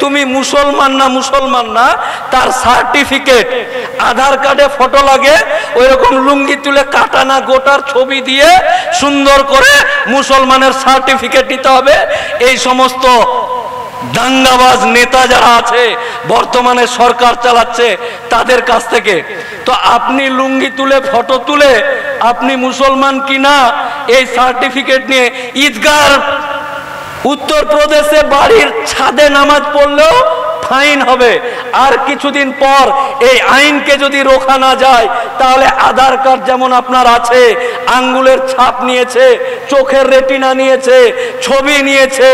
তুমি মুসলমান না তার সার্টিফিকেট, আধার কার্ডে ফটো লাগে, ওইরকম লুঙ্গি তুলে কাটানা গোটার ছবি দিয়ে সুন্দর করে মুসলমানের সার্টিফিকেট দিতে হবে। এই সমস্ত দাঙ্গাবাজ নেতা যারা আছে বর্তমানে সরকার চালাচ্ছে তাদের কাছ থেকে। তো আপনি লুঙ্গি তুলে ফটো তুলে আপনি মুসলমান কিনা এই সার্টিফিকেট নিয়ে ঈদগাহ উত্তরপ্রদেশে বাড়ির ছাদে নামাজ পড়লেও ফাইন হবে। আর কিছুদিন পর এই আইনকে যদি রোখা না যায় তাহলে আধার কার্ড যেমন আপনার আছে, আঙ্গুলের ছাপ নিয়েছে, চোখের রেটিনা নিয়েছে, ছবি নিয়েছে,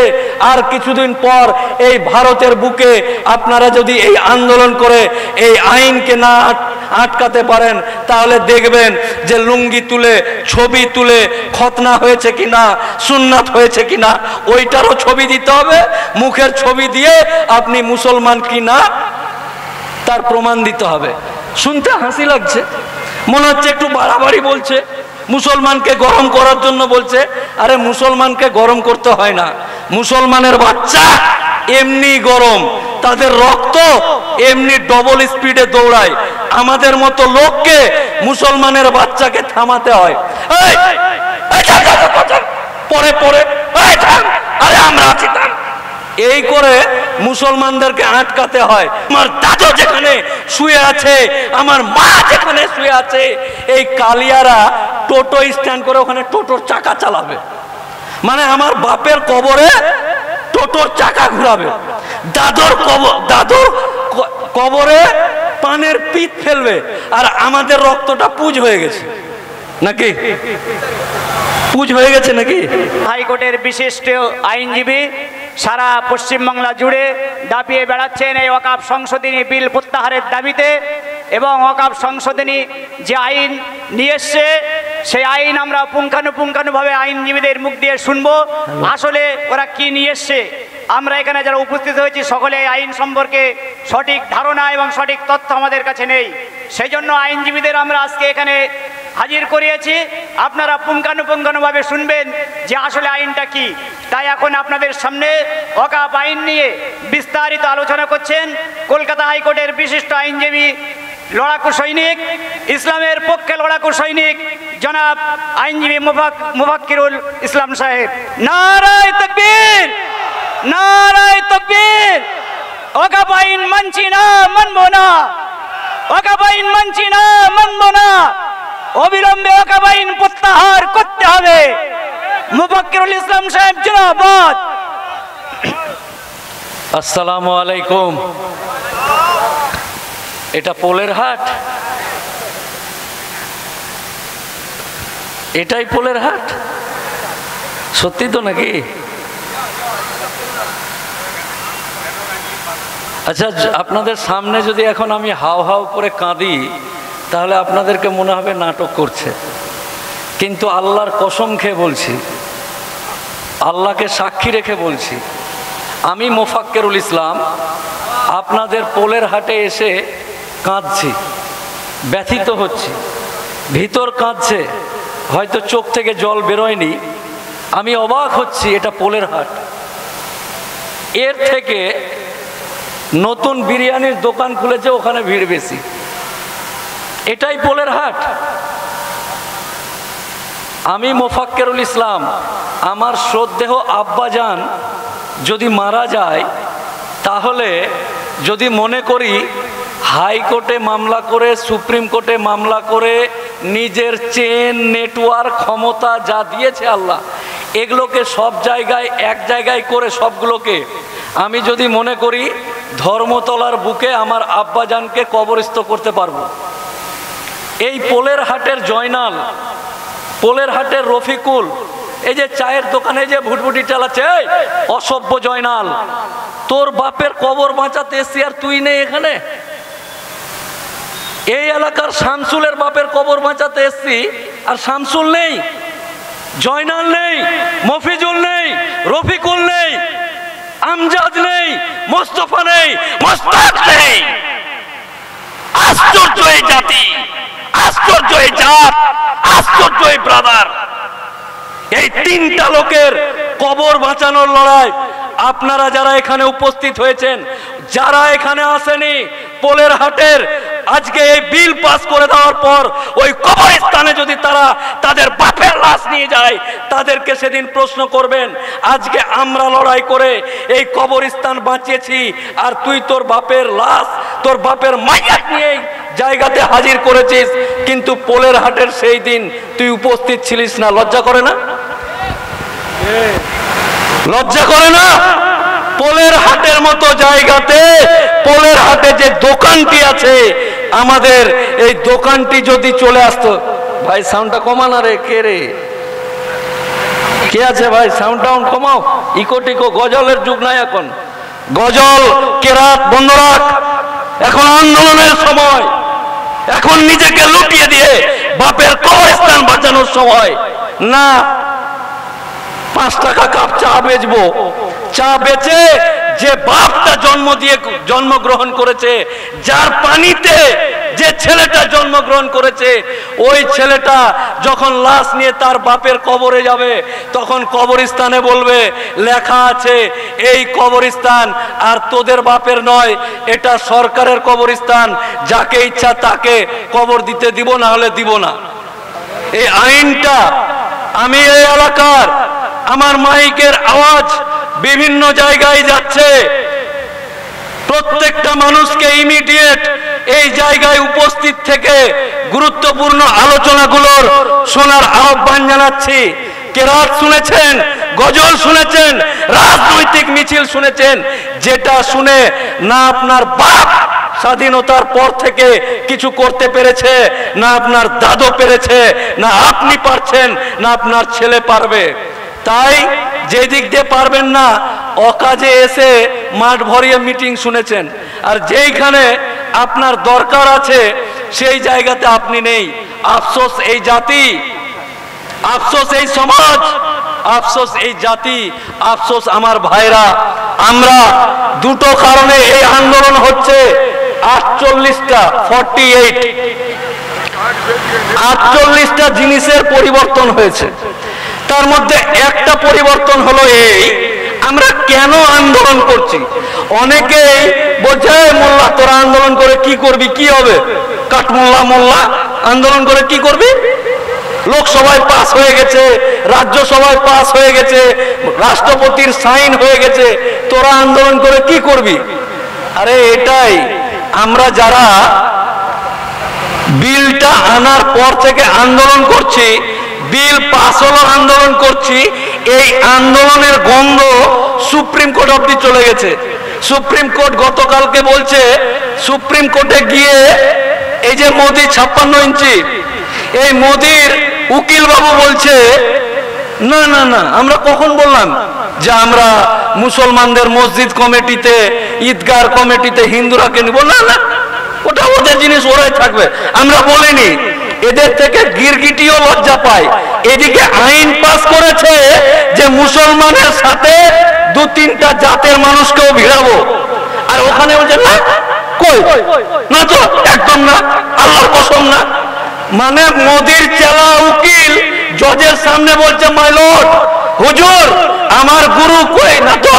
আর কিছুদিন পর এই ভারতের বুকে আপনারা যদি এই আন্দোলন করে এই আইনকে না আটকাতে পারেন তাহলে দেখবেন যে লুঙ্গি তুলে ছবি তুলে খতনা হয়েছে কিনা, সুন্নাত হয়েছে কিনা ওইটারও ছবি দিতে হবে। মুখের ছবি দিয়ে আপনি মুসলমান কিনা তার প্রমাণ দিতে হবে। শুনতে হাসি লাগছে, মনে হচ্ছে একটু বাড়াবাড়ি বলছে, মুসলমানকে গরম করার জন্য বলছে। আরে মুসলমানকে গরম করতে হয় না, মুসলমানের বাচ্চা এমনি গরম, তাদের রক্ত এমনি ডবল স্পিডে দৌড়ায়। আমাদের মতো লোককে মুসলমানের বাচ্চাকে থামাতে হয়। পরে পরে আরে আমরা আছি, এই করে মুসলমানদেরকে আটকাতে হয়। আমার দাদু যেখানে শুয়ে আছে, আমার মা যেখানে শুয়ে আছে, এই কালিয়ারা টোটো স্ট্যান্ড করে ওখানে টোটোর চাকা চালাবে, মানে আমার বাপের কবরে টোটোর চাকা ঘুরাবে, দাদুর কবরে পানের পিঠ ফেলবে, আর আমাদের রক্তটা পুজ হয়ে গেছে নাকি? পুজ হয়ে গেছে নাকি? হাইকোর্টের বিশিষ্ট আইনজীবী সারা পশ্চিমবাংলা জুড়ে দাপিয়ে বেড়াচ্ছেন এই ওয়াকফ সংশোধনী বিল প্রত্যাহারের দাবিতে। এবং ওয়াকফ সংশোধনী যে আইন নিয়ে এসছে সেই আইন আমরা পুঙ্খানুপুঙ্খানুভাবে আইনজীবীদের মুখ দিয়ে শুনবো আসলে ওরা কি নিয়ে এসছে। আমরা এখানে যারা উপস্থিত হয়েছি সকলে আইন সম্পর্কে সঠিক ধারণা এবং সঠিক তথ্য আমাদের কাছে নেই, সেই জন্য আইনজীবীদের আমরা আজকে এখানে হাজির করিয়েছি। আপনারা পুঙ্খানুপুঙ্খানুভাবে শুনবেন যে আসলে আইনটা কি। তাই এখন আপনাদের সামনে ওয়াকফ আইন নিয়ে বিস্তারিত আলোচনা করছেন কলকাতা হাইকোর্টের বিশিষ্ট আইনজীবী, লড়াকু সৈনিক, ইসলামের পক্ষে লড়াকু সৈনিক জনাব আইনজীবী মুফাক্কিরুল ইসলাম সাহেব। নারায়ে তাকবীর, নারায়ে তাকবীর। ওয়াকফ আইন মানছি না, মানবো না, ওয়াকফ আইন মানছি না, মানবো না, অবিলম্বে ওয়াকফ আইন প্রত্যাহার করতে হবে। মুফাক্কিরুল ইসলাম সাহেব জিন্দাবাদ। আসসালামু আলাইকুম। এটা পোলের হাট, এটাই পোলের হাট, সত্যি তো নাকি? আচ্ছা, আপনাদের সামনে যদি এখন আমি হাও হাও করে কাঁদি তাহলে আপনাদেরকে মনে হবে নাটক করছে, কিন্তু আল্লাহর কসম খেয়ে বলছি, আল্লাহকে সাক্ষী রেখে বলছি, আমি মুফাক্কিরুল ইসলাম আপনাদের পোলের হাটে এসে কাঁদছি, ব্যথিত হচ্ছি, ভিতর কাঁদছে, হয়তো চোখ থেকে জল বেরোয়নি। আমি অবাক হচ্ছি, এটা পোলের হাট, এর থেকে নতুন বিরিয়ানির দোকান খুলেছে, ওখানে ভিড় বেশি। এটাই পোলের হাট। আমি মুফাক্কিরুল ইসলাম, আমার শ্রদ্ধেয় আব্বাজান যদি মারা যায় তাহলে যদি মনে করি হাইকোর্টে মামলা করে, সুপ্রিম কোর্টে মামলা করে, নিজের চেন নেটওয়ার্ক ক্ষমতা যা দিয়েছে আল্লাহ, এগুলোকে সব জায়গায় এক জায়গায় করে সবগুলোকে আমি যদি মনে করি ধর্মতলার বুকে আমার আব্বাজানকে কবরস্থ করতে পারবো। এই পোলের হাটের জয়নাল, পোলের হাটের রফিকুল, এই যে চায়ের দোকানে যে ভুটভুটি চালাচ্ছে, অসভ্য জয়নাল, তোর বাপের কবর বাঁচাতে এসছি আর তুই নেই এখানে। এই এলাকার শামসুলের বাপের কবর বাঁচাতে এসছি আর শামসুল নেই, জয়নাল নেই, মফিজুল নেই, রফিকুল নেই, আমজাদ নেই, মোস্তফা নেই, মোস্তাক নেই। আশ্চর্য এই জাতি, আশ্চর্য এই জাত, আশ্চর্য এই ব্রাদার। এই তিনটা লোকের কবর বাঁচানোর লড়াই। আপনারা যারা এখানে উপস্থিত হয়েছেন, যারা এখানে আসেনি, পোলের হাটের আজকে এই বিল পাস করে দেওয়ার পর ওই কবরস্থানে যদি তারা তাদের বাপের লাশ নিয়ে যায়, তাদেরকে সেদিন প্রশ্ন করবেন, আজকে আমরা লড়াই করে এই কবরস্থান বাঁচিয়েছি, আর তুই তোর বাপের লাশ, তোর বাপের মাইয়াত নিয়ে জায়গাতে হাজির করেছিস, কিন্তু পোলের হাটের সেই দিন তুই উপস্থিত ছিলিস না। লজ্জা করে না? লজ্জা করে না? পোলের হাটের মতো জায়গাতে, পোলের হাটে যে দোকানটি আছে আমাদের, এই দোকানটি যদি চলে আসতো, ভাই সাউন্ডটা কমান, রে কে রে, কে আছে ভাই? সাউন্ড টাউন কমাও, ইকো টিকো, গজলের যুগ নাই এখন, গজল কেরাত বন্ধ রাখ, এখন আন্দোলনের সময়, এখন নিজেকে লুটিয়ে দিয়ে বাপের কবরস্থান বাঁচানোর সময় না। 5 টাকা কাপ চা বেচবো, চা বেচে যে বাপটা জন্মগ্রহণ করেছে, যার পানিতে যে ছেলেটা জন্মগ্রহণ করেছে, ওই ছেলেটা যখন লাশ নিয়ে তার বাপের কবরে যাবে, তখন কবরস্থানে বলবে, লেখা আছে এই কবরস্থান আর তোদের বাপের নয়, এটা সরকারের কবরস্থান, যাকে ইচ্ছা তাকে কবর দিতে দিব, না হলে দিব না। এই আইনটা আমি এই এলাকার, আমার মাইকের আওয়াজ বিভিন্ন জায়গায় যাচ্ছে, প্রত্যেকটা মানুষকে ইমিডিয়েট এই জায়গায় উপস্থিত থেকে গুরুত্বপূর্ণ আলোচনাগুলোর শোনার আহ্বান জানাচ্ছি। কেরাত শুনেছেন, গজল শুনেছেন, রাজনৈতিক মিছিল শুনেছেন, যেটা শুনে না আপনার বাপ স্বাধীনতার পর থেকে কিছু করতে পেরেছে, না আপনার দাদু পেরেছে, না আপনি পারছেন, না আপনার ছেলে পারবে। তাই যে দিক দিয়ে পারবেন না, অকাজে এসে মাঠ ভরিয়ে মিটিং শুনেছেন, আর যেইখানে আপনার দরকার আছে সেই জায়গাতে আপনি নেই। আফসোস এই জাতি, আফসোস এই সমাজ, আফসোস এই জাতি, আফসোস আমার ভাইরা। আমরা দুটো কারণে এই আন্দোলন হচ্ছে। 48টা জিনিসের পরিবর্তন হয়েছে। তার মধ্যে একটা পরিবর্তন হলো এই, আমরা কেন আন্দোলন করছি। অনেকেই বলছে, মোল্লা তোরা আন্দোলন করে কি করবি, কি হবে? কাঠমোল্লা মোল্লা আন্দোলন করে কি করবি? লোকসভায় পাস হয়ে গেছে, রাজ্যসভায় পাস হয়ে গেছে, রাষ্ট্রপতির সাইন হয়ে গেছে, তোরা আন্দোলন করে কি করবি? আরে এটাই, আমরা যারা বিলটা আনার পর থেকে আন্দোলন করছি, বিল পাস হলো আন্দোলন করছি, এই আন্দোলনের গন্ধ সুপ্রিম কোর্ট অব্দি চলে গেছে। সুপ্রিম কোর্ট গতকালকে বলছে, সুপ্রিম কোর্টে গিয়ে এই যে মোদি 56 ইঞ্চি, এই মোদির উকিল বাবু বলছে, না না না, আমরা কখন বললাম যে আমরা মুসলমানদের মসজিদ কমিটিতে, ঈদগাহ কমিটিতে হিন্দুরাকে নিব? না না, ওটা ওদের জিনিস, ওরাই থাকবে। আমরা বলিনি। এদের থেকে গিরগিটিও লজ্জা পায়। এদিকে আইন পাস করেছে যে মুসলমানের সাথে 2-3টা জাতের মানুষকেও ভিড়াবো, আর ওখানে বলছে না, কই না, তো একদম না, আল্লাহর কসম না। মানে মোদির চেলা উকিল জজের সামনে বলছে, মাই লর্ড, হুজুর আমার গুরু কই না, তো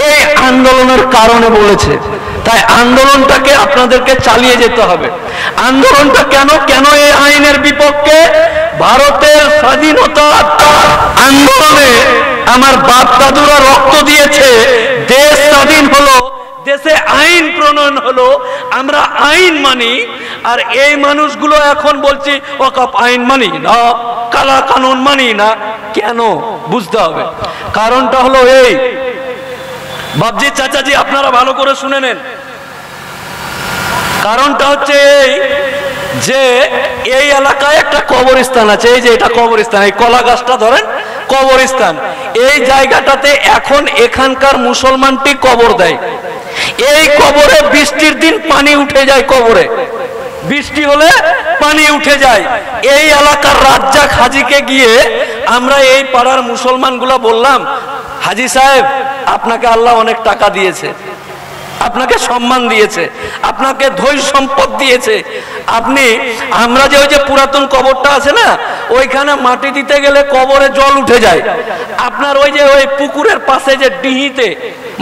এই আন্দোলনের কারণে বলেছে। তাই আন্দোলনটাকে আপনাদেরকে চালিয়ে যেতে হবে। আন্দোলনটা কেন এই আইনের বিপক্ষে? ভারতের স্বাধীনতা আন্দোলনে আমার বাপ দাদুরা রক্ত দিয়েছে, দেশ স্বাধীন হলো, দেশে আইন প্রণয়ন হলো, আমরা আইন মানি। আর এই মানুষগুলো এখন বলছি ওয়াকফ আইন মানি না, কালা কানুন মানি না। কেন? বুঝতে হবে। কারণটা হলো এই, বাবজি চাচাজি আপনারা ভালো করে শুনে নেন। কারণটা হচ্ছে এই যে এই এলাকায় একটা কবরস্থান আছে, এই যে এটা কবরস্থান, এই কলা গাছটা ধরেন কবরস্থান, এই জায়গাটাতে এখন এখানকার মুসলমানটি কবর দেয়। এই কবরে বৃষ্টির দিন পানি উঠে যায়, কবরে বৃষ্টি হলে পানি উঠে যায়। এই এলাকার রাজ্জাক হাজিকে গিয়ে আমরা এই পাড়ার মুসলমানগুলা বললাম, হাজি সাহেব আপনাকে আল্লাহ অনেক টাকা দিয়েছে, আপনাকে সম্মান দিয়েছে, আপনাকে ধৈর্য সম্পদ দিয়েছে। আপনি আমরা যে ওই যে পুরাতন কবরটা আছে না, ওইখানে মাটি দিতে গেলে কবরে জল উঠে যায়। আপনার ওই যে ওই পুকুরের পাশে যে ডিহিতে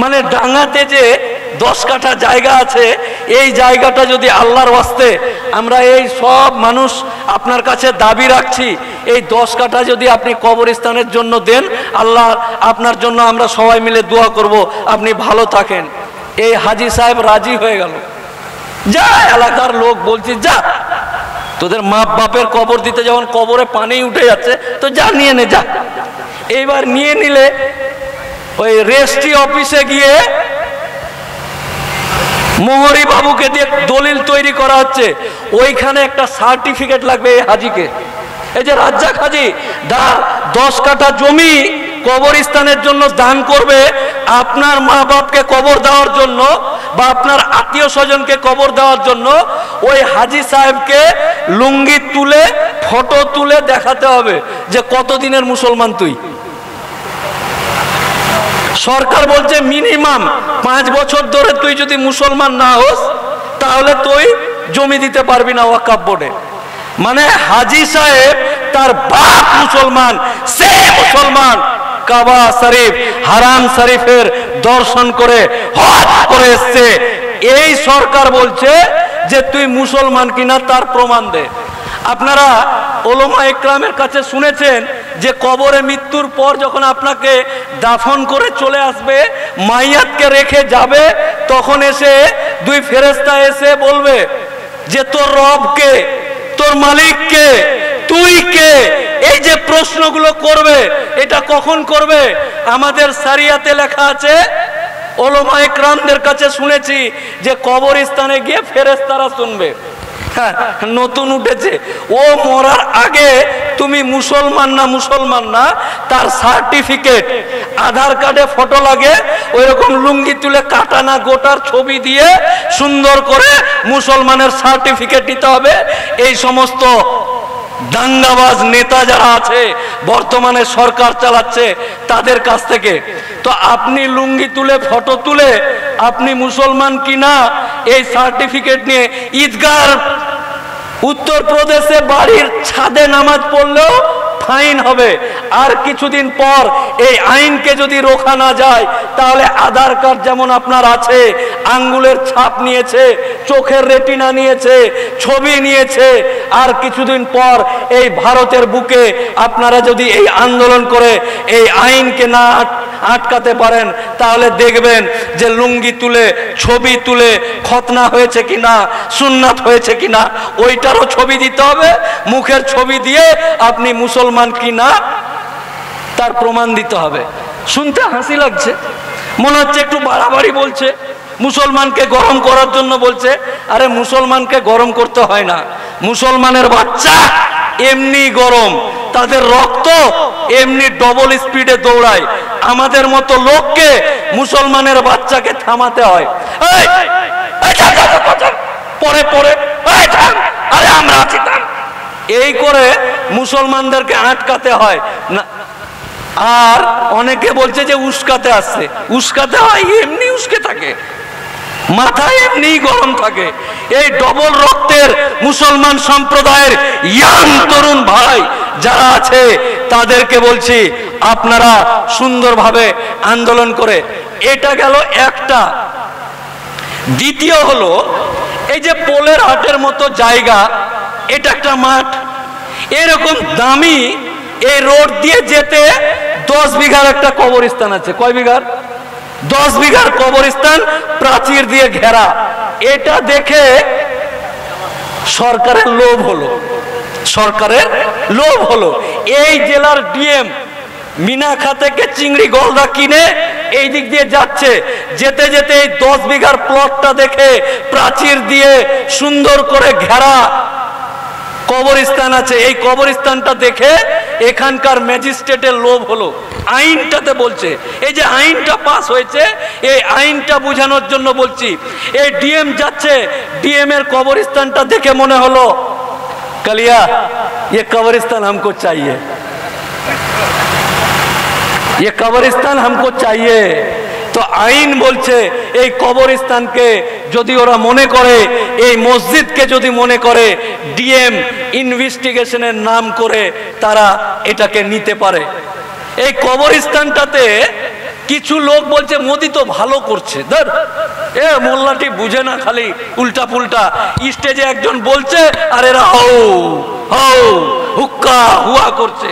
মানে ডাঙাতে যে 10 কাঠা জায়গা আছে, এই জায়গাটা যদি আল্লাহর ওয়াস্তে আমরা এই সব মানুষ আপনার কাছে দাবি রাখছি, এই 10 কাঠা যদি আপনি কবরস্থানের জন্য দেন, আল্লাহ আপনার জন্য আমরা সবাই মিলে দোয়া করব আপনি ভালো থাকেন। এই হাজী সাহেব রাজি হয়ে গেল। যা এলাকার লোক বলছি, যা তোদের মা বাপের কবর দিতে যখন কবরে পানি উঠে যাচ্ছে তো যা নিয়ে নে, যা। এইবার নিয়ে নিলে ওই রেজিস্ট্রি অফিসে গিয়ে মোহরি বাবুকে দিয়ে দলিল তৈরি করা হচ্ছে। ওইখানে একটা সার্টিফিকেট লাগবে এই হাজীকে। এই যে রাজ্জাক হাজী 10 কাঠা জমি কবরস্থানের জন্য দান করবে, আপনার মা বাপকে কবর দেওয়ার জন্য বা আপনার আত্মীয় স্বজনকে কবর দেওয়ার জন্য ওই হাজী সাহেবকে লুঙ্গি তুলে ফটো তুলে দেখাতে হবে যে কতদিনের মুসলমান তুই। সরকার বলছে মিনিমাম 5 বছর ধরে তুই যদি মুসলমান না হোস তাহলে তুই জমি দিতে পারবি না ওয়াকফ বোর্ডে। মানে হাজী সাহেব তার বাপ মুসলমান, সে মুসলমান, কাবা শরীফ হারাম শরীফের দর্শন করে হজ করে এসছে। এই সরকার বলছে যে তুই মুসলমান কিনা তার প্রমাণ দে। আপনারা ওলামা ইকরামের কাছে শুনেছেন যে কবরে মৃত্যুর পর যখন আপনাকে দাফন করে চলে আসবে, মাইয়াতকে রেখে যাবে, তখন এসে 2 ফেরেশতা এসে বলবে যে তোর রব কে, তোর মালিক কে, তুই কে। এই যে প্রশ্নগুলো করবে, এটা কখন করবে? আমাদের শরিয়াতে লেখা আছে, ওলামা ইকরামদের কাছে শুনেছি যে কবরস্থানে গিয়ে ফেরেশতারা শুনবে। নতুন উঠেছে, ও মরার আগে তুমি মুসলমান না তার সার্টিফিকেট, আধার কার্ডে ফটো লাগে, ওইরকম লুঙ্গি তুলে কাটানা গোটার ছবি দিয়ে সুন্দর করে মুসলমানের সার্টিফিকেট দিতে হবে। এই সমস্ত দাঙ্গাবাজ নেতা যারা আছে বর্তমানে সরকার চালাচ্ছে তাদের কাছ থেকে। তো আপনি লুঙ্গি তুলে ফটো তুলে আপনি মুসলমান কিনা এই সার্টিফিকেট নিয়ে ঈদগাহ উত্তরপ্রদেশে বাড়ির ছাদে নামাজ পড়লেও ফাইন হবে। আর কিছুদিন পর এই আইনকে যদি রোখা না যায় তাহলে আধার কার্ড যেমন আপনার আছে, আঙ্গুলের ছাপ নিয়েছে, চোখের রেটিনা নিয়েছে, ছবি নিয়েছে, আর কিছুদিন পর এই ভারতের বুকে আপনারা যদি এই আন্দোলন করে এই আইনকে না আটকাতে পারেন তাহলে দেখবেন যে লুঙ্গি তুলে ছবি তুলে খতনা হয়েছে কিনা, সুন্নাত হয়েছে কিনা ওইটারও ছবি দিতে হবে। মুখের ছবি দিয়ে আপনি মুসলমান কিনা তার প্রমাণ দিতে হবে। শুনতে হাসি লাগছে, মনে হচ্ছে একটু বাড়াবাড়ি বলছে, মুসলমানকে গরম করার জন্য বলছে। আরে মুসলমানকে গরম করতে হয় না, মুসলমানের বাচ্চা এমনি গরম, তাদের রক্ত এমনি ডবল স্পিডে দৌড়ায়। আমাদের মতো লোককে মুসলমানের বাচ্চাকে থামাতে হয়। পরে পরে আরে আমরা আছি, এই করে মুসলমানদেরকে আটকাতে হয় না। আর অনেকে বলছে যে উস্কাতে আসছে, উস্কাতে হয়, এমনি উস্কে থাকে, মাথায় এমনি গরম থাকে। এই ডবল রক্তের মুসলমান সম্প্রদায়ের ইয়াং তরুণ ভাই যারা আছে তাদেরকে বলছি আপনারা সুন্দরভাবে আন্দোলন করে। এটা গেল একটা। দ্বিতীয় হলো এই যে পোলের হাটের মতো জায়গা, এটা একটা মাঠ, এরকম দামি এই রোড দিয়ে যেতে 10 বিঘার একটা কবরস্থান আছে। কয় বিঘার? 10 বিঘার কবরস্থান, প্রাচীর দিয়ে ঘেরা। এটা দেখে সরকারের লোভ হলো, সরকারের লোভ হলো। এই জেলার ডিএম মিনাখা থেকে চিংড়ি গলদা কিনে এই দিক দিয়ে যাচ্ছে, যেতে যেতে এই 10 বিঘার প্লটটা দেখে প্রাচীর দিয়ে সুন্দর করে ঘেরা কবরস্থান আছে, এই কবরস্থানটা দেখে এখানকার ম্যাজিস্ট্রেটের লোভ হলো। আইনটাতে বলছে, এই যে আইনটা পাস হয়েছে এই আইনটা বোঝানোর জন্য বলছি। এই ডিএম যাচ্ছে, ডিএম এর কবরস্থানটা দেখে মনে হলো কালিয়া ये कब्रिस्तान हमको चाहिए, ये कब्रिस्तान हमको चाहिए। তো আইন বলছে এই কবরস্থানকে যদি ওরা মনে করে, এই মসজিদকে যদি মনে করে ডিএম ইনভেস্টিগেশনের নাম করে তারা এটাকে নিতে পারে। এই কবরস্থানটাতে কিছু লোক বলছে মোদি তো ভালো করছে, ধর এ মোল্লাটি বুঝে না, খালি উল্টা পুল্টা। স্টেজে একজন বলছে আর এরা হও হও হুক্কা হুয়া করছে।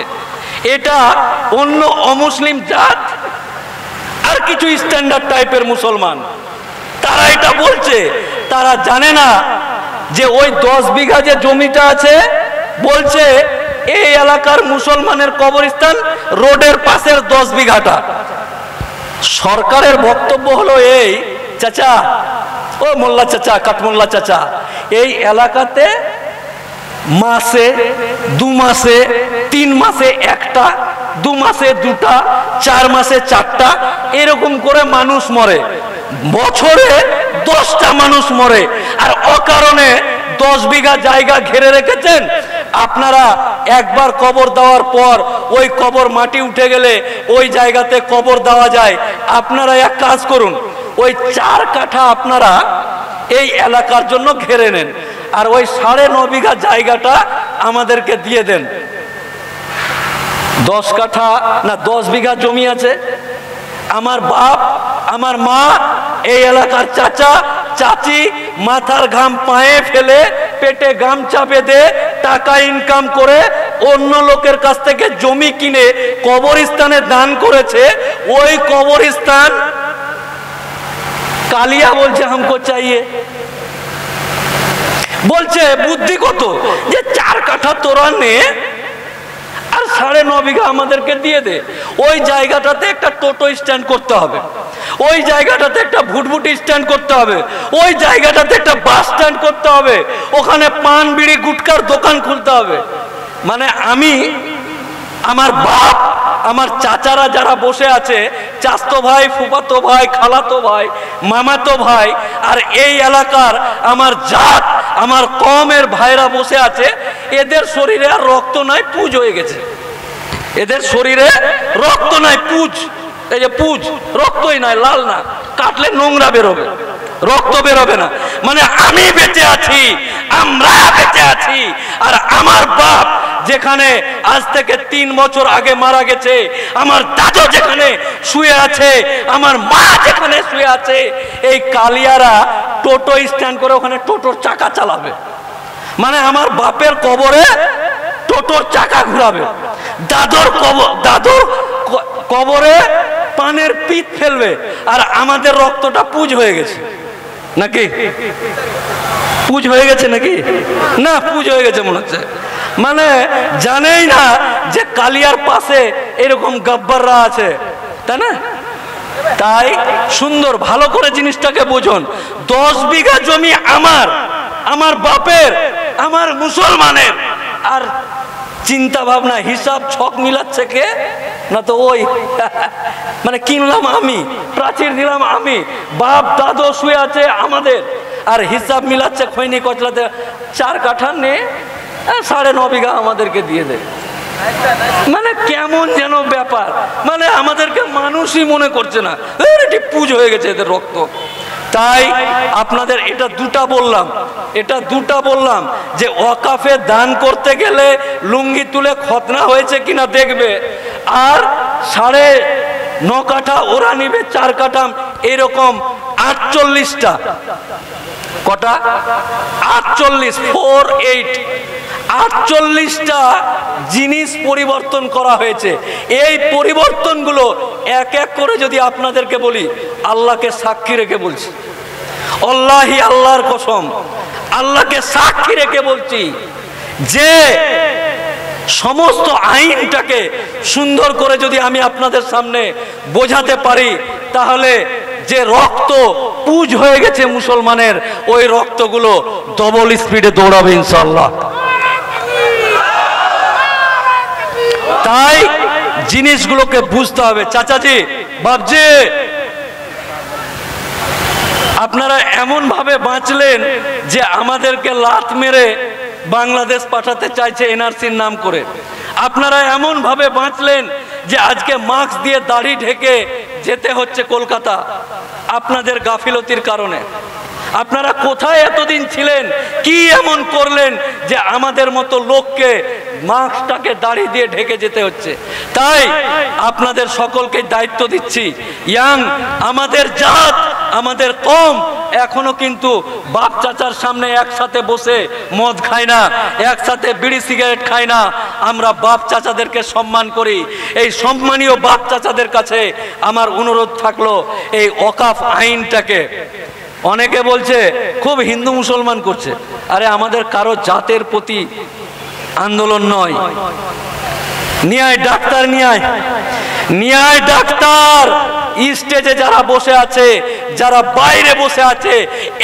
এটা অন্য অমুসলিম জাত আর কিছু স্ট্যান্ডার্ড টাইপের মুসলমান, তারা এটা বলছে। তারা জানে না যে ওই 10 বিঘা যে জমিটা আছে, বলছে এই এলাকার মুসলমানের কবরস্থান রোডের পাশের 10 বিঘাটা। সরকারের বক্তব্য হলো এই, চাচা ও মোল্লা চাচা, কাঠমোল্লা চাচা, এই এলাকাতে মাসে 2 মাসে 3 মাসে একটা, 2 মাসে 2টা, 4 মাসে 4টা এরকম করে মানুষ মরে। বছরে 10টা মানুষ মরে, আর অকারণে 10 বিঘা জায়গা ঘিরে রেখেছেন। আপনারা একবার কবর দেওয়ার পর ওই কবর মাটি উঠে গেলে ওই জায়গাতে কবর দেওয়া যায়। আপনারা এক কাজ করুন, ওই 4 কাঠা আপনারা এই এলাকার জন্য ঘিরে নেন, আর ওই 9.5 বিঘা জায়গাটা আমাদেরকে দিয়ে দেন। 10 কাঠা না 10 বিঘা জমি আছে। আমার বাপ আমার মা এই এলাকার চাচা চাচি মাথার ঘাম পায়ে ফেলে পেটে গামছা বেঁধে টাকা ইনকাম করে অন্য লোকের কাছ থেকে জমি কিনে কবরস্থানে দান করেছে। ওই কবরস্থান কালিয়া বলছে हमको चाहिए, বলছে বুদ্ধি কত যে 4 কাঠা তোরা নে আর 9.5 বিঘা আমাদেরকে দিয়ে দে। ওই জায়গাটাতে একটা টোটো স্ট্যান্ড করতে হবে, ওই জায়গাটাতে একটা ভুটভুটি স্ট্যান্ড করতে হবে, ওই জায়গাটাতে একটা বাস স্ট্যান্ড করতে হবে, ওখানে পান বিড়ি গুটকার দোকান খুলতে হবে। মানে আমি, আমার বাপ, আমার চাচারা যারা বসে আছে, চাচতো ভাই, ফুফাতো ভাই, খালাতো ভাই, মামাতো ভাই, আর এই এলাকার আমার জাত, আমার কমের ভাইরা বসে আছে, এদের শরীরে আর রক্ত নাই, পুজ হয়ে গেছে। এদের শরীরে রক্ত নাই, পুজ, এই যে পুজ, রক্তই নাই, লাল না, কাটলে নোংরা বেরোবে, রক্ত বেরোবে না। মানে আমি বেঁচে আছি, আমরা বেঁচে আছি, আর আমার বাপ যেখানে আজ থেকে 3 বছর আগে মারা গেছে, আমার দাদু যেখানে শুয়ে আছে, আমার মা যেখানে শুয়ে আছে, এই কালিয়ারা টোটো স্ট্যান্ড করে ওখানে টোটোর চাকা চালাবে। মানে আমার বাপের কবরে টোটোর চাকা ঘুরাবে, দাদুর কবরে পানের পিঠ ফেলবে, আর আমাদের রক্তটা পুজ হয়ে গেছে নাকি? পুজ হয়ে গেছে নাকি? না, পুজ হয়ে গেছে মনে হচ্ছে। মানে জানেই না যে কালিয়ার পাশে এরকম গব্বররা আছে, তাই না? তাই সুন্দর ভালো করে জিনিসটাকে বুঝুন। 10 বিঘা জমি আমার, আমার বাপের, আমার মুসলমানের, আর চিন্তা ভাবনা হিসাব ছক মিলাচ্ছে কে? না তো ওই মানে কিনলাম আমি, প্রাচীর দিলাম আমি, বাপ দাদু শুয়ে আছে আমাদের, আর হিসাব মিলাচ্ছে খৈনি কচলাতে 4 কাঠা নে 9.5 বিঘা আমাদেরকে দিয়ে দেয়। মানে কেমন যেন ব্যাপার, মানে আমাদেরকে মানুষই মনে করছে না, এটি পুজো হয়ে গেছে এদের রক্ত। তাই আপনাদের এটা দুটা বললাম যে ওয়াকাফে দান করতে গেলে লুঙ্গি তুলে খতনা হয়েছে কিনা দেখবে, আর 9.5 কাঠা ওরা নিবে, 4 কাঠা এরকম 48টা, কটা? 48, 48টা জিনিস পরিবর্তন করা হয়েছে। এই পরিবর্তনগুলো এক এক করে যদি আপনাদেরকে বলি, আল্লাহকে সাক্ষী রেখে বলছি, আল্লাহি আল্লাহর কসম, আল্লাহকে সাক্ষী রেখে বলছি যে সমস্ত আইনটাকে সুন্দর করে যদি আমি আপনাদের সামনে বোঝাতে পারি, তাহলে যে রক্ত পুজ হয়ে গেছে মুসলমানের, ওই রক্তগুলো ডবল স্পিডে দৌড়াবে ইনশাআল্লাহ। তাই জিনিসগুলোকে বুঝতে হবে। চাচাজি, বাপজি, আপনারা এমন ভাবে বাঁচলেন যে আমাদেরকে লাত মেরে বাংলাদেশ পাঠাতে চাইছে এনআরসির নাম করে। আপনারা এমন ভাবে বাঁচলেন যে আজকে মাস্ক দিয়ে দাড়ি ঢেকে যেতে হচ্ছে কলকাতা আপনাদের গাফিলতির কারণে। আপনারা কোথায় এতদিন ছিলেন? কি এমন করলেন যে আমাদের মতো লোককে মাস্কটাকে দাড়ি দিয়ে ঢেকে যেতে হচ্ছে? তাই আপনাদের সকলকে দায়িত্ব দিচ্ছি, ইয়াং আমাদের জাত, আমাদের কম এখনো কিন্তু বাপ চাচার সামনে একসাথে বসে মদ খায় না, একসাথে বিড়ি সিগারেট খায় না। আমরা বাপ চাচাদেরকে সম্মান করি। এই সম্মানীয় বাপ চাচাদের কাছে আমার অনুরোধ থাকলো, এই ওয়াকফ আইনটাকে, অনেকে বলছে খুব হিন্দু মুসলমান করছে, আরে আমাদের কারো জাতের প্রতি আন্দোলন নয়। নিয়ায় ডাক্তার, নিয়ায় ডাক্তার স্টেজে যারা বসে আছে, যারা বাইরে বসে আছে,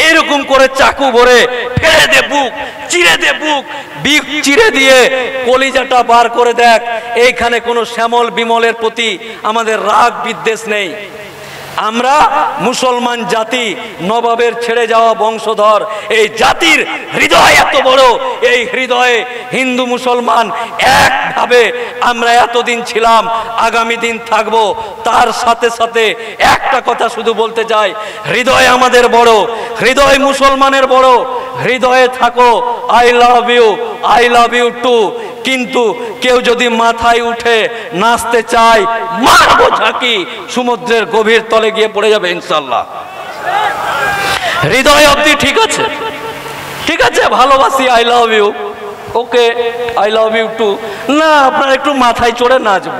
এরকম করে চাকু ভরে ফেলে দে বুক, চিরে দে বুক, চিরে দিয়ে কলিজাটা বার করে দেখ। এইখানে কোনো শ্যামল বিমলের প্রতি আমাদের রাগ বিদ্বেষ নেই। আমরা মুসলমান জাতি, নবাবের ছেড়ে যাওয়া বংশধর। এই জাতির হৃদয় এত বড়, এই হৃদয়ে হিন্দু মুসলমান একভাবে আমরা এতদিন ছিলাম, আগামী দিন থাকবো। তার সাথে সাথে একটা কথা শুধু বলতে চাই, হৃদয় আমাদের বড়, হৃদয় মুসলমানের বড়। হৃদয়ে থাকো, আই লাভ ইউ টু। কিন্তু কেউ যদি মাথায় উঠে নাচতে চায়, মারবো ঝাঁকি, সমুদ্রের গভীর তলে গিয়ে পড়ে যাবে ইনশাল্লাহ। হৃদয় অবধি ঠিক আছে, ঠিক আছে, ভালোবাসি, I love you, okay, I love you too. না, আপনার একটু মাথায় চড়ে নাচবো,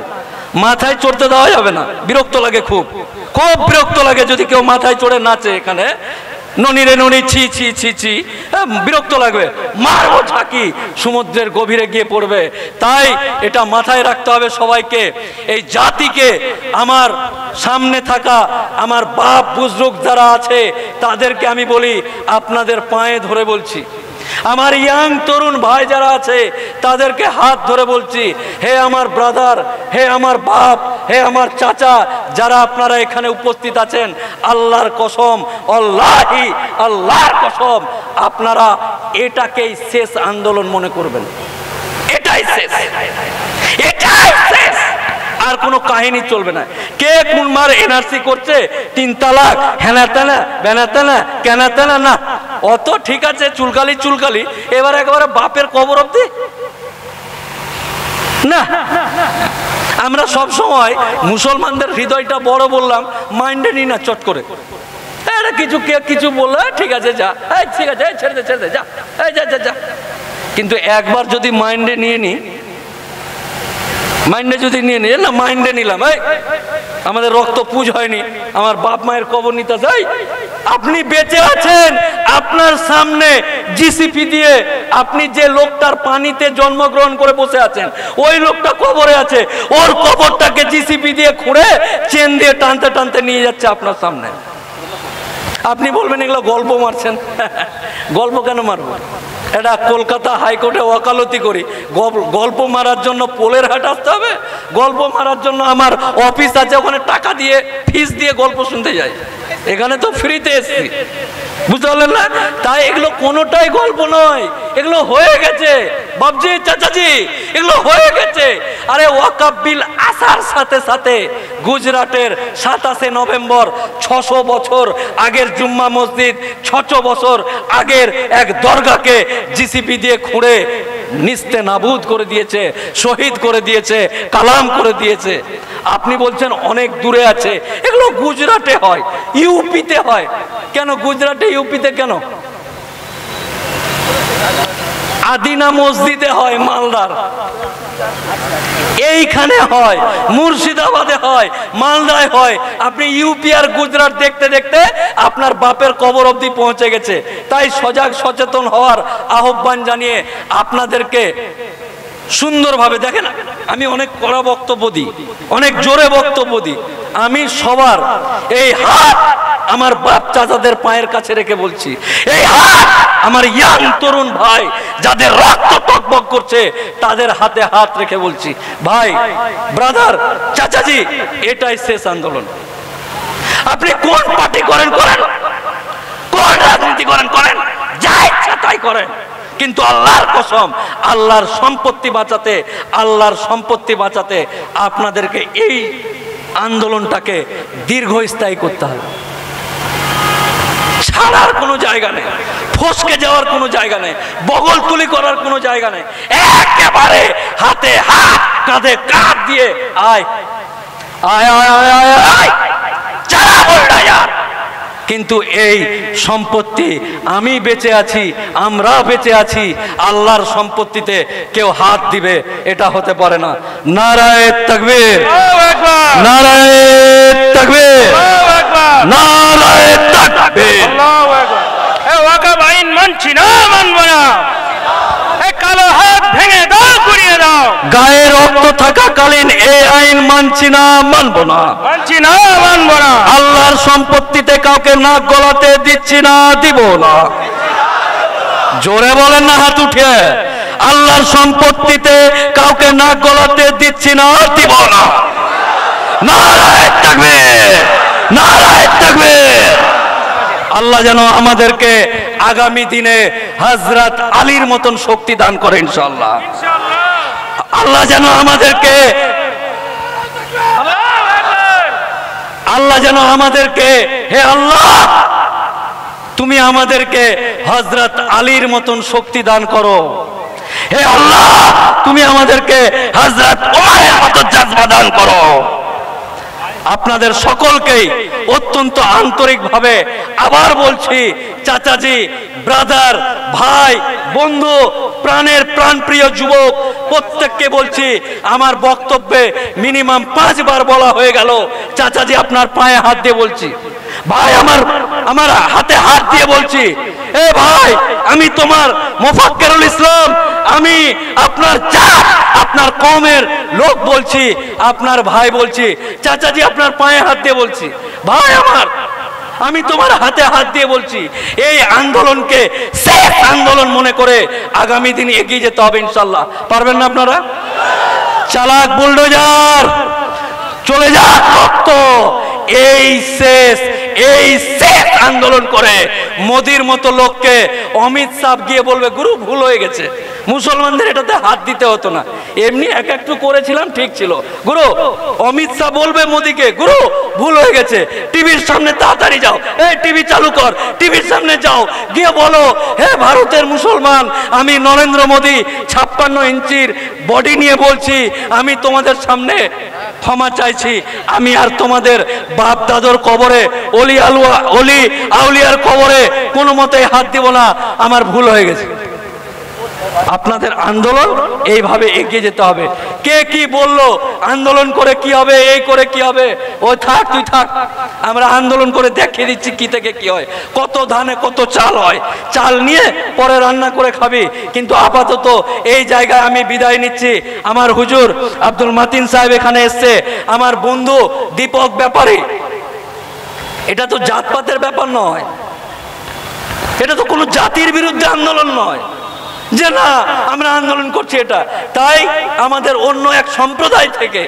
মাথায় চড়তে দেওয়া যাবে না, বিরক্ত লাগে, খুব খুব বিরক্ত লাগে যদি কেউ মাথায় চড়ে নাচে। এখানে ননি রে ননি, ছি ছি ছি ছি, বিরক্ত লাগবে, মারবো ঝাঁকি, সমুদ্রের গভীরে গিয়ে পড়বে। তাই এটা মাথায় রাখতে হবে সবাইকে। এই জাতিকে, আমার সামনে থাকা আমার বাপ বুজরুগ যারা আছে তাদেরকে আমি বলি, আপনাদের পায়ে ধরে বলছি, আমার ইয়াং তরুণ ভাই যারা আছে তাদেরকে হাত ধরে বলছি, হে আমার ব্রাদার, হে আমার বাপ, হে আমার চাচা, যারা আপনারা এখানে উপস্থিত আছেন, আল্লাহর কসম, আল্লাহর কসম, আপনারা এটাকেই শেষ আন্দোলন মনে করবেন। এটাই শেষ, এটাই শেষ, আর কোনো কাহিনী চলবে না। কে কোন মার এনআরসি করছে, 3 তালাক, হেনা তেনা, বেনা তেনা, কেনা তেনা, না অত ঠিক আছে, চুলকালি, এবার একেবারে বাপের কবর অব্দি না। আমরা সব সময় মুসলমানদের হৃদয়টা বড় বললাম, মাইন্ডে নি না চট করে, কিছু কে কিছু বললো, ঠিক আছে যা, ঠিক আছে, ছেড়ে দে যা, যা। কিন্তু একবার যদি মাইন্ডে নিয়ে নি, মাইন্ডে যদি নিয়ে নিয়ে না, মাইন্ডে নিলাম, আমাদের রক্ত পুজ হয়নি, আমার বাপ মায়ের কবর নিতে যাই, আপনি বেঁচে আছেন, আপনার সামনে জিসিপি দিয়ে আপনি যে লোকটার পানিতে জন্মগ্রহণ করে বসে আছেন, ওই লোকটা কবরে আছে, ওর কবরটাকে জিসিপি দিয়ে খুঁড়ে চেন দিয়ে টানতে টানতে নিয়ে যাচ্ছে আপনার সামনে। আপনি বলবেন এগুলো গল্প মারছেন। গল্প কেন মারবো? এটা কলকাতা হাইকোর্টে ওকালতি করি, গল্প মারার জন্য পোলের হাট আসতে হবে? গল্প মারার জন্য আমার অফিস আছে, ওখানে টাকা দিয়ে ফিস দিয়ে গল্প শুনতে যাই, এখানে তো ফ্রিতে এসছি, বুঝতে পারলেন না? তাই এগুলো কোনোটাই গল্প নয়, এগুলো হয়ে গেছে বাবজি, চাচাজি, এগুলো হয়ে গেছে। আরে ওয়াকফ বিল আসার সাথে সাথে গুজরাটের 27 নভেম্বর 600 বছর আগের জুম্মা মসজিদ, 600 বছর আগের এক দরগাকে জিসিপি দিয়ে খুঁড়ে নিস্তে নাবুদ করে দিয়েছে, শহীদ করে দিয়েছে, কালাম করে দিয়েছে। আপনি বলছেন অনেক দূরে আছে, এগুলো গুজরাটে হয়, ইউপিতে হয়। কেন গুজরাটে ইউপিতে কেন? আদিনা মসজিদে হয়, মালদার এইখানে হয়, মুর্শিদাবাদে হয়, মালদায় হয়। আপনি ইউপি আর গুজরাট দেখতে দেখতে আপনার বাপের কবর অবধি পৌঁছে গেছে। তাই সজাগ সচেতন হওয়ার আহ্বান জানিয়ে আপনাদেরকে সুন্দরভাবে, দেখেন আমি অনেক কড়া বক্তব্য দিই, অনেক জোরে বক্তব্য দিই, আমি সবার এই হাত আমার বাপ চাচাদের পায়ের কাছে রেখে বলছি, এই হাত আমার ইয়াং তরুণ ভাই যাদের রক্ত টকবক করছে তাদের হাতে হাত রেখে বলছি, ভাই, ব্রাদার, চাচাজি, এটাই শেষ আন্দোলন। আপনি কোন পার্টি করেন, কোন রাজনীতি করেন, যা ইচ্ছা তাই করেন, কিন্তু আল্লাহর কসম, আল্লাহর সম্পত্তি বাঁচাতে আপনাদেরকে এই আন্দোলনটাকে দীর্ঘস্থায়ী করতে হবে। ছাড়ার কোনো জায়গা নেই, ফসকে যাওয়ার কোনো জায়গা নেই, বগলতুলি করার কোনো জায়গা নেই। একেবারে হাতে হাত, কাঁধে কাঁধ দিয়ে আয় আয় আয় আয় আয় আয়, চালা বলটা যার। কিন্তু এই সম্পত্তি, আমি বেঁচে আছি, আমরা বেঁচে আছি, আল্লাহর সম্পত্তিতে কেউ হাত দিবে এটা হতে পারে না। নারায়ে তাকবীর, নারায়ে তাকবীর, নারায়ে তাকবীর। ওয়াকফ আইন মানছি না, মানব না। কালো হাত ভেঙে দাও, গুড়িয়ে দাও। গায়ে রক্ত থাকাকালীন এই আইন মানছি না, মানব না, মানছি না, মানব না। আল্লাহর সম্পত্তিতে কাউকে নাক গলাতে দিচ্ছি না, দিব না। জোরে বলেন না হাত উঠে, আল্লাহর সম্পত্তিতে কাউকে নাক গলাতে দিচ্ছি না, দিব না। নারায়ে তাকবীর, নারায়ে তাকবীর। আল্লাহ যেন আমাদেরকে আগামী দিনে হযরত আলীর মতন শক্তি দান করে ইনশাআল্লাহ। আল্লাহ যেন আমাদেরকে, আল্লাহ যেন আমাদেরকে, হে আল্লাহ তুমি আমাদেরকে হযরত আলীর মতন শক্তি দান করো। হে আল্লাহ তুমি আমাদেরকে হযরত ওমরের মতো জজবা দান করো। আপনাদের সকলকেই অত্যন্ত আন্তরিকভাবে আবার বলছি, চাচাজি, ব্রাদার, ভাই, বন্ধু, প্রাণের প্রাণপ্রিয় যুবক, প্রত্যেককে বলছি, আমার বক্তব্যে মিনিমাম 5 বার বলা হয়ে গেল, চাচাজি আপনার পায়ে হাত দিয়ে বলছি, ভাই আমার হাতে হাত দিয়ে বলছি, এ ভাই আমি তোমার মোফাক্কেরুল ইসলাম, আমি আপনার জাত, আপনার কওমের লোক বলছি, আপনার ভাই বলছি, চাচাজি আপনার পায়ে হাত দিয়ে বলছি, ভাই আমার, আমি তোমার হাতে হাত দিয়ে বলছি, এই আন্দোলনকে শেষ আন্দোলন মনে করে আগামী দিন এগিয়ে যেতে হবে ইনশাআল্লাহ। পারবেন না আপনারা? চালাক বুলডোজার চলে যাক রক্ত, এই শেষ আন্দোলন করে মোদির মতো লোককে অমিত শাহ গিয়ে বলবে, গুরু ভুল হয়ে গেছে, মুসলমানদের এটাতে হাত দিতে হতো না, এমনি এক একটু করেছিলাম ঠিক ছিল। গুরু অমিত শাহ বলবে মোদিকে, গুরু ভুল হয়ে গেছে, টিভির সামনে তাড়াতাড়ি যাও, এই টিভি চালু কর, টিভির সামনে যাও, গিয়ে বলো, হে ভারতের মুসলমান, আমি নরেন্দ্র মোদি 56 ইঞ্চির বডি নিয়ে বলছি, আমি তোমাদের সামনে ক্ষমা চাইছি, আমি আর তোমাদের বাপ দাদর কবরে, অলি আউলিয়ার কবরে কোনো মতে হাত দিব না, আমার ভুল হয়ে গেছে। আপনাদের আন্দোলন এইভাবে এগিয়ে যেতে হবে। কে কি বললো আন্দোলন করে কি হবে, এই করে কি হবে, ওই থাক, তুই থাক, আমরা আন্দোলন করে দেখিয়ে দিচ্ছি কি থেকে কি হয়, কত ধানে কত চাল হয়, চাল নিয়ে পরে রান্না করে খাবি। কিন্তু আপাতত এই জায়গায় আমি বিদায় নিচ্ছি। আমার হুজুর আব্দুল মাতিন সাহেব এখানে এসছে, আমার বন্ধু দীপক ব্যাপারী। এটা তো জাতপাতের ব্যাপার নয়, এটা তো কোনো জাতির বিরুদ্ধে আন্দোলন নয় যে না আমরা আন্দোলন করছি এটা। তাই আমাদের অন্য এক সম্প্রদায় থেকে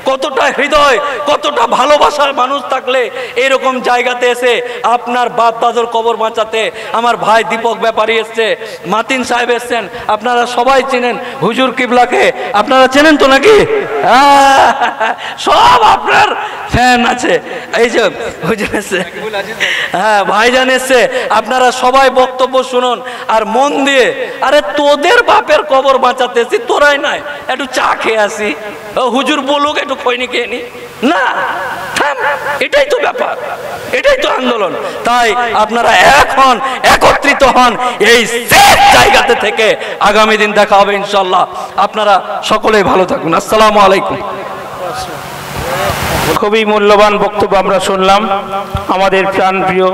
কতটা হৃদয়, কতটা ভালোবাসার মানুষ থাকলে এরকম জায়গাতে এসে আপনার বাপ দাদুর কবর বাঁচাতে আমার ভাই দীপক ব্যাপারী এসছে, মাতিন সাহেব এসছেন, আপনারা সবাই চেনেন হুজুর কিবলাকে, আপনারা চেনেন তো নাকি? সব আপনার ফ্যান আছে, এই যে হুজুর এসছে, হ্যাঁ ভাইজান এসছে, আপনারা সবাই বক্তব্য শুনুন আর মন দিয়ে। আরে তোদের বাপের কবর বাঁচাতেছি, তোরাই নাই একটু চা খেয়ে আসি, হুজুর বলুক একটু খৈনি খেয়ে নি না, এটাই তো ব্যাপার, এটাই তো আন্দোলন। তাই আপনারা এখন একত্রিত হন এই শেষ জায়গাতে থেকে, আগামী দিন দেখা হবে ইনশাআল্লাহ। আপনারা সকলেই ভালো থাকুন। আসসালামু আলাইকুম। খুবই মূল্যবান বক্তব্য আমরা শুনলাম আমাদের প্রাণপ্রিয়